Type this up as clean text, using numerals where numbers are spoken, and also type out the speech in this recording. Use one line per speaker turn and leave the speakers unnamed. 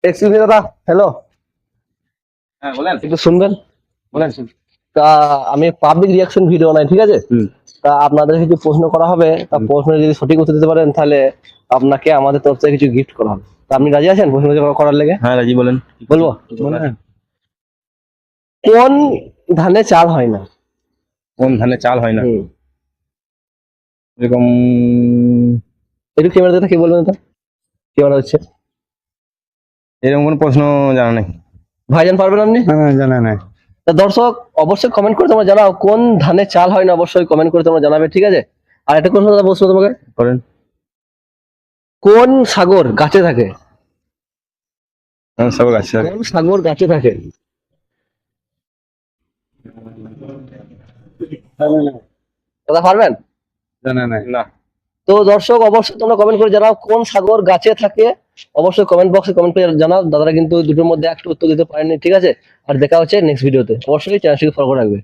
Excuse me দাদা, hello,
হ্যাঁ বলেন।
একটু শুনবেন।
বলেন।
তা আমি পাবলিক রিয়াকশন ভিডিও নাই, ঠিক আছে? তা আপনাদের কিছু প্রশ্ন করা হবে, তা প্রশ্নের যদি সঠিক উত্তর দিতে পারেন তাহলে আপনাকে আমাদের তরফ থেকে কিছু গিফট করা হবে। তা আপনি রাজি আছেন প্রশ্ন করার লেগে?
হ্যাঁ রাজি, বলেন।
বলবো? কোন ধানে চাল হয় না?
কোন ধানে চাল হয় না?
হুম।
এরকম
একটু ক্যামেরা দেখে কি বলবেন তো? ক্যামেরা হচ্ছে
এরকম কোন প্রশ্ন জানা নেই।
ভাইজান, পারবেন আপনি?
না জানা নাই।
তা দর্শক অবশ্যই কমেন্ট করে তোমরা জানাও কোন ধানে চাল হয় না, অবশ্যই কমেন্ট করে তোমরা জানাবে, ঠিক আছে? আর একটা প্রশ্ন দাদা বলছো তোমাকে,
করেন।
কোন সাগর গাছে থাকে?
সব আছে।
কোন সাগর গাছে থাকে? দাদা পারবেন?
জানা নাই।
না।
তো দর্শক অবশ্যই তোমরা কমেন্ট করে জানাও কোন সাগর গাছে থাকে, অবশ্যই কমেন্ট বক্সে কমেন্ট করে জানাও। দাদারা কিন্তু দুটোর মধ্যে একটা উত্তর দিতে পারেনি, ঠিক আছে? আর দেখা হচ্ছে নেক্সট ভিডিওতে, অবশ্যই চ্যানেলটিকে ফলো করে রাখবে।